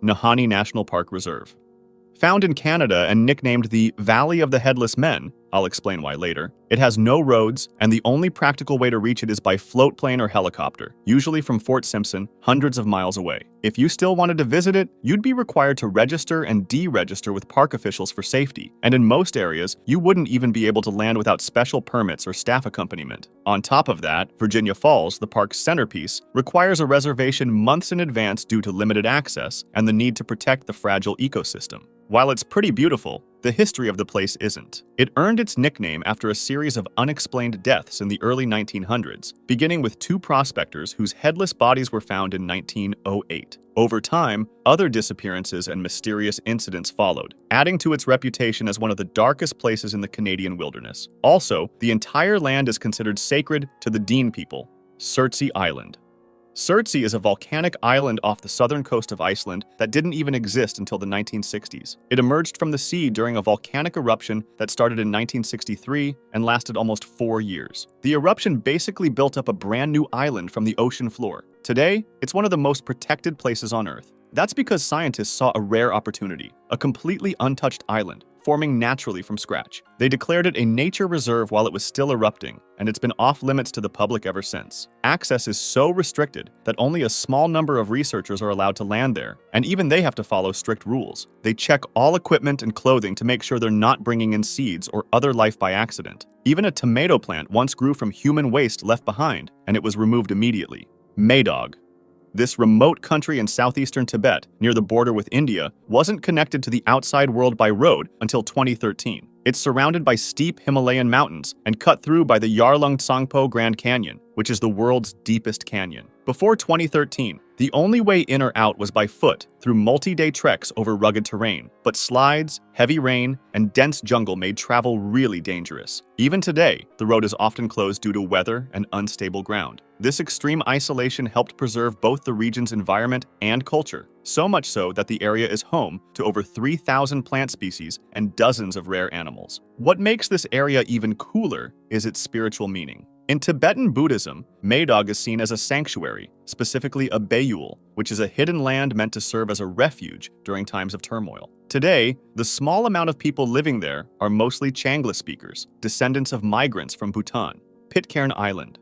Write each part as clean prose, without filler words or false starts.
Nahanni National Park Reserve. Found in Canada and nicknamed the Valley of the Headless Men, I'll explain why later, it has no roads, and the only practical way to reach it is by float plane or helicopter, usually from Fort Simpson, hundreds of miles away. If you still wanted to visit it, you'd be required to register and deregister with park officials for safety, and in most areas, you wouldn't even be able to land without special permits or staff accompaniment. On top of that, Virginia Falls, the park's centerpiece, requires a reservation months in advance due to limited access and the need to protect the fragile ecosystem. While it's pretty beautiful, the history of the place isn't. It earned its nickname after a series of unexplained deaths in the early 1900s, beginning with two prospectors whose headless bodies were found in 1908. Over time, other disappearances and mysterious incidents followed, adding to its reputation as one of the darkest places in the Canadian wilderness. Also, the entire land is considered sacred to the Dean people. Surtsey Island. Surtsey is a volcanic island off the southern coast of Iceland that didn't even exist until the 1960s. It emerged from the sea during a volcanic eruption that started in 1963 and lasted almost 4 years. The eruption basically built up a brand new island from the ocean floor. Today, it's one of the most protected places on Earth. That's because scientists saw a rare opportunity, a completely untouched island, forming naturally from scratch. They declared it a nature reserve while it was still erupting, and it's been off-limits to the public ever since. Access is so restricted that only a small number of researchers are allowed to land there, and even they have to follow strict rules. They check all equipment and clothing to make sure they're not bringing in seeds or other life by accident. Even a tomato plant once grew from human waste left behind, and it was removed immediately. Medog. This remote country in southeastern Tibet, near the border with India, wasn't connected to the outside world by road until 2013. It's surrounded by steep Himalayan mountains and cut through by the Yarlung Tsangpo Grand Canyon, which is the world's deepest canyon. Before 2013, the only way in or out was by foot through multi-day treks over rugged terrain, but slides, heavy rain, and dense jungle made travel really dangerous. Even today, the road is often closed due to weather and unstable ground. This extreme isolation helped preserve both the region's environment and culture, so much so that the area is home to over 3,000 plant species and dozens of rare animals. What makes this area even cooler is its spiritual meaning. In Tibetan Buddhism, Medog is seen as a sanctuary, specifically a bayul, which is a hidden land meant to serve as a refuge during times of turmoil. Today, the small amount of people living there are mostly Changla speakers, descendants of migrants from Bhutan. Pitcairn Island.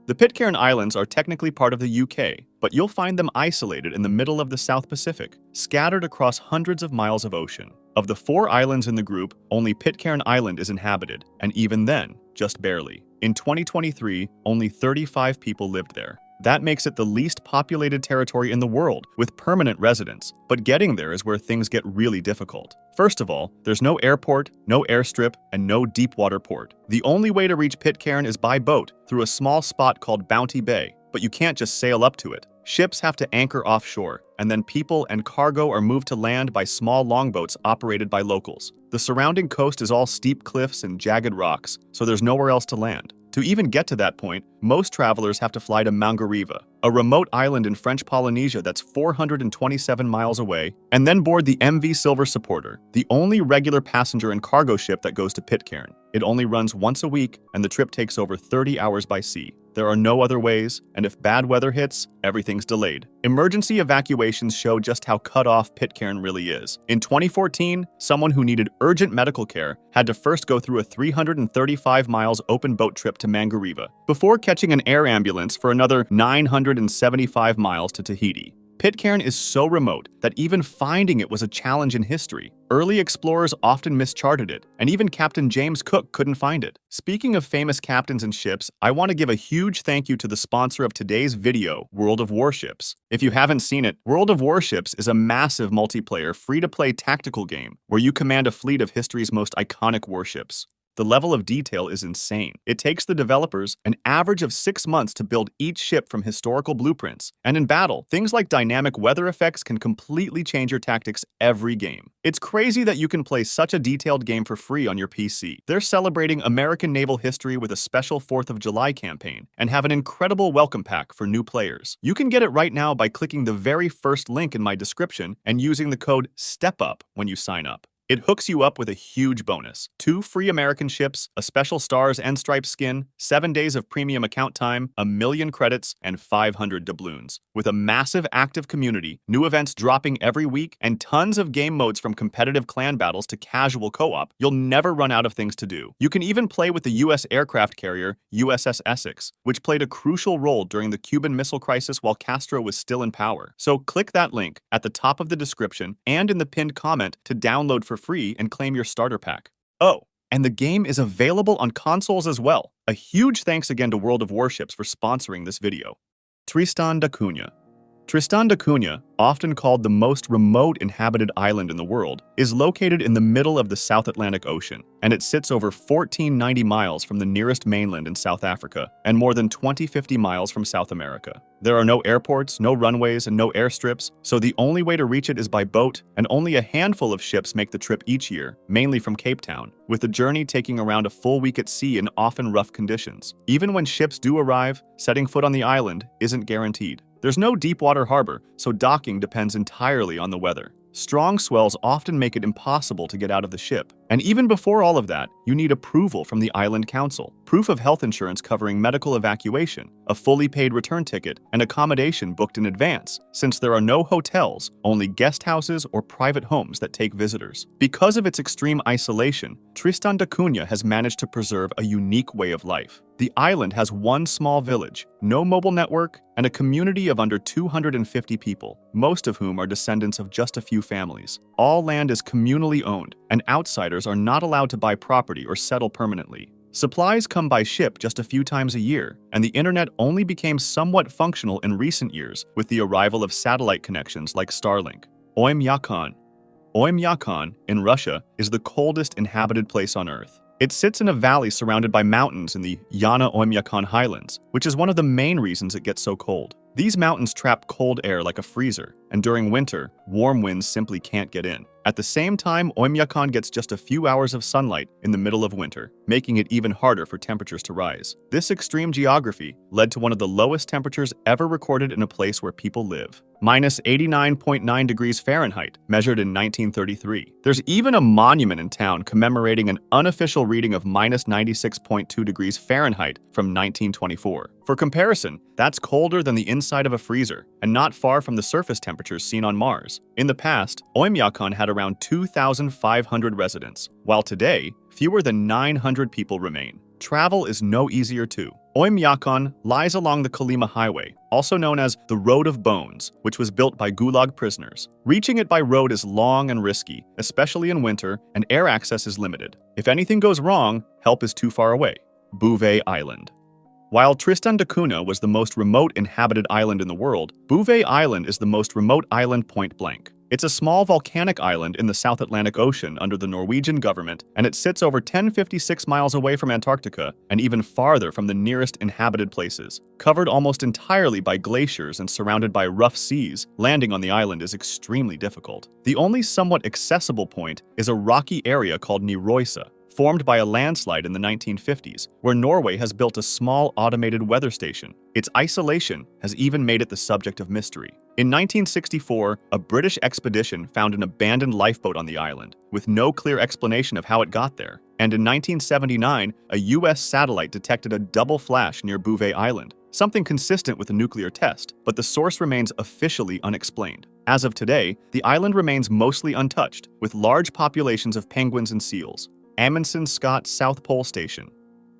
The Pitcairn Islands are technically part of the UK, but you'll find them isolated in the middle of the South Pacific, scattered across hundreds of miles of ocean. Of the 4 islands in the group, only Pitcairn Island is inhabited, and even then, just barely. In 2023, only 35 people lived there. That makes it the least populated territory in the world, with permanent residents. But getting there is where things get really difficult. First of all, there's no airport, no airstrip, and no deep-water port. The only way to reach Pitcairn is by boat, through a small spot called Bounty Bay, but you can't just sail up to it. Ships have to anchor offshore, and then people and cargo are moved to land by small longboats operated by locals. The surrounding coast is all steep cliffs and jagged rocks, so there's nowhere else to land. To even get to that point, most travelers have to fly to Mangareva, a remote island in French Polynesia that's 427 miles away, and then board the MV Silver Supporter, the only regular passenger and cargo ship that goes to Pitcairn. It only runs once a week, and the trip takes over 30 hours by sea. There are no other ways, and if bad weather hits, everything's delayed. Emergency evacuations show just how cut off Pitcairn really is. In 2014, someone who needed urgent medical care had to first go through a 335 miles open boat trip to Mangareva, before catching an air ambulance for another 975 miles to Tahiti. Pitcairn is so remote that even finding it was a challenge in history. Early explorers often mischarted it, and even Captain James Cook couldn't find it. Speaking of famous captains and ships, I want to give a huge thank you to the sponsor of today's video, World of Warships. If you haven't seen it, World of Warships is a massive multiplayer, free-to-play tactical game where you command a fleet of history's most iconic warships. The level of detail is insane. It takes the developers an average of 6 months to build each ship from historical blueprints. And in battle, things like dynamic weather effects can completely change your tactics every game. It's crazy that you can play such a detailed game for free on your PC. They're celebrating American naval history with a special 4th of July campaign and have an incredible welcome pack for new players. You can get it right now by clicking the very first link in my description and using the code STEPUP when you sign up. It hooks you up with a huge bonus: 2 free American ships, a special stars and stripes skin, 7 days of premium account time, 1,000,000 credits, and 500 doubloons. With a massive active community, new events dropping every week, and tons of game modes from competitive clan battles to casual co-op, you'll never run out of things to do. You can even play with the U.S. aircraft carrier USS Essex, which played a crucial role during the Cuban Missile Crisis while Castro was still in power. So click that link at the top of the description and in the pinned comment to download for free and claim your starter pack. Oh, and the game is available on consoles as well. A huge thanks again to World of Warships for sponsoring this video. Tristan da Cunha. Tristan da Cunha, often called the most remote inhabited island in the world, is located in the middle of the South Atlantic Ocean, and it sits over 1,490 miles from the nearest mainland in South Africa and more than 2,050 miles from South America. There are no airports, no runways, and no airstrips, so the only way to reach it is by boat, and only a handful of ships make the trip each year, mainly from Cape Town, with the journey taking around a full week at sea in often rough conditions. Even when ships do arrive, setting foot on the island isn't guaranteed. There's no deep-water harbor, so docking depends entirely on the weather. Strong swells often make it impossible to get out of the ship. And even before all of that, you need approval from the Island Council, proof of health insurance covering medical evacuation, a fully paid return ticket, and accommodation booked in advance, since there are no hotels, only guest houses or private homes that take visitors. Because of its extreme isolation, Tristan da Cunha has managed to preserve a unique way of life. The island has one small village, no mobile network, and a community of under 250 people, most of whom are descendants of just a few families. All land is communally owned, and outsiders are not allowed to buy property or settle permanently. Supplies come by ship just a few times a year, and the internet only became somewhat functional in recent years with the arrival of satellite connections like Starlink. Oymyakon. Oymyakon, in Russia, is the coldest inhabited place on Earth. It sits in a valley surrounded by mountains in the Oymyakon Highlands, which is one of the main reasons it gets so cold. These mountains trap cold air like a freezer, and during winter, warm winds simply can't get in. At the same time, Oymyakon gets just a few hours of sunlight in the middle of winter, making it even harder for temperatures to rise. This extreme geography led to one of the lowest temperatures ever recorded in a place where people live. -89.9 degrees Fahrenheit, measured in 1933. There's even a monument in town commemorating an unofficial reading of -96.2 degrees Fahrenheit from 1924. For comparison, that's colder than the inside of a freezer, and not far from the surface temperatures seen on Mars. In the past, Oymyakon had around 2,500 residents, while today, fewer than 900 people remain. Travel is no easier too. Oymyakon lies along the Kolyma Highway, also known as the Road of Bones, which was built by Gulag prisoners. Reaching it by road is long and risky, especially in winter, and air access is limited. If anything goes wrong, help is too far away. Bouvet Island. While Tristan da Cunha was the most remote inhabited island in the world, Bouvet Island is the most remote island point blank. It's a small volcanic island in the South Atlantic Ocean under the Norwegian government, and it sits over 1,056 miles away from Antarctica and even farther from the nearest inhabited places. Covered almost entirely by glaciers and surrounded by rough seas, landing on the island is extremely difficult. The only somewhat accessible point is a rocky area called Niroisa, formed by a landslide in the 1950s, where Norway has built a small automated weather station. Its isolation has even made it the subject of mystery. In 1964, a British expedition found an abandoned lifeboat on the island, with no clear explanation of how it got there. And in 1979, a US satellite detected a double flash near Bouvet Island, something consistent with a nuclear test, but the source remains officially unexplained. As of today, the island remains mostly untouched, with large populations of penguins and seals. Amundsen Scott South Pole Station.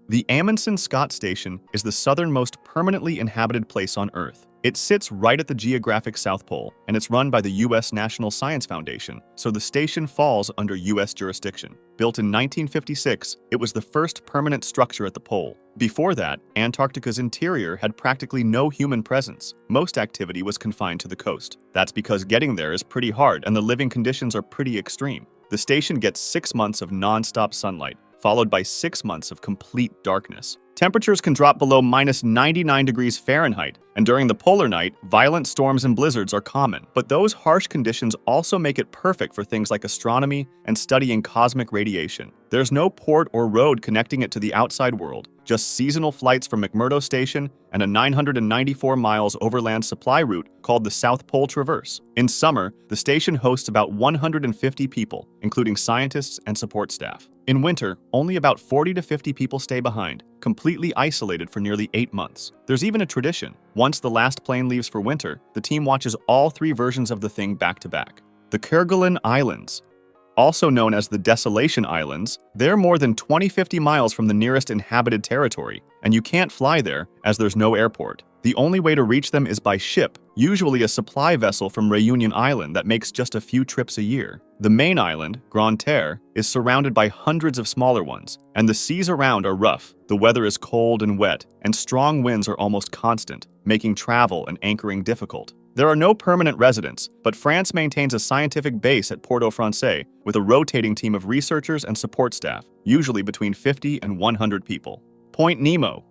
The Amundsen Scott Station is the southernmost permanently inhabited place on Earth. It sits right at the geographic South Pole, and it's run by the U.S. National Science Foundation, so the station falls under U.S. jurisdiction. Built in 1956, it was the first permanent structure at the pole. Before that, Antarctica's interior had practically no human presence. Most activity was confined to the coast. That's because getting there is pretty hard and the living conditions are pretty extreme. The station gets 6 months of non-stop sunlight, followed by 6 months of complete darkness. Temperatures can drop below -99 degrees Fahrenheit, and during the polar night, violent storms and blizzards are common. But those harsh conditions also make it perfect for things like astronomy and studying cosmic radiation. There's no port or road connecting it to the outside world, just seasonal flights from McMurdo Station and a 994 miles overland supply route called the South Pole Traverse. In summer, the station hosts about 150 people, including scientists and support staff. In winter, only about 40 to 50 people stay behind, completely isolated for nearly 8 months. There's even a tradition. Once the last plane leaves for winter, the team watches all 3 versions of the thing back to back. The Kerguelen Islands, also known as the Desolation Islands, they're more than 50 miles from the nearest inhabited territory, and you can't fly there as there's no airport. The only way to reach them is by ship, usually a supply vessel from Réunion Island that makes just a few trips a year. The main island, Grande Terre, is surrounded by hundreds of smaller ones, and the seas around are rough. The weather is cold and wet, and strong winds are almost constant, making travel and anchoring difficult. There are no permanent residents, but France maintains a scientific base at Port-au-Français with a rotating team of researchers and support staff, usually between 50 and 100 people. Point Nemo.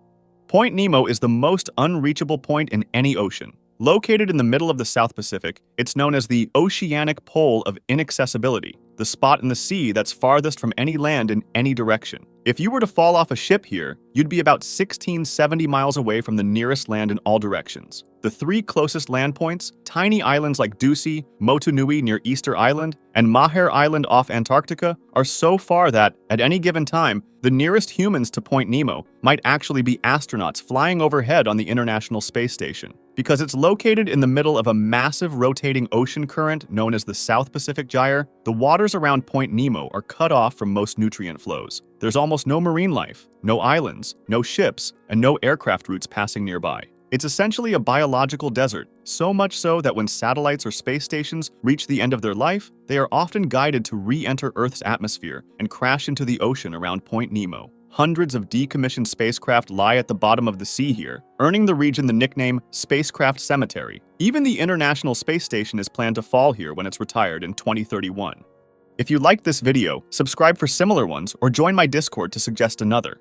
Point Nemo is the most unreachable point in any ocean. Located in the middle of the South Pacific, it's known as the oceanic pole of inaccessibility, the spot in the sea that's farthest from any land in any direction. If you were to fall off a ship here, you'd be about 1670 miles away from the nearest land in all directions. The 3 closest land points, tiny islands like Ducie, Motunui near Easter Island, and Maher Island off Antarctica, are so far that, at any given time, the nearest humans to Point Nemo might actually be astronauts flying overhead on the International Space Station. Because it's located in the middle of a massive rotating ocean current known as the South Pacific Gyre, the waters around Point Nemo are cut off from most nutrient flows. There's almost no marine life, no islands, no ships, and no aircraft routes passing nearby. It's essentially a biological desert, so much so that when satellites or space stations reach the end of their life, they are often guided to re-enter Earth's atmosphere and crash into the ocean around Point Nemo. Hundreds of decommissioned spacecraft lie at the bottom of the sea here, earning the region the nickname Spacecraft Cemetery. Even the International Space Station is planned to fall here when it's retired in 2031. If you liked this video, subscribe for similar ones or join my Discord to suggest another.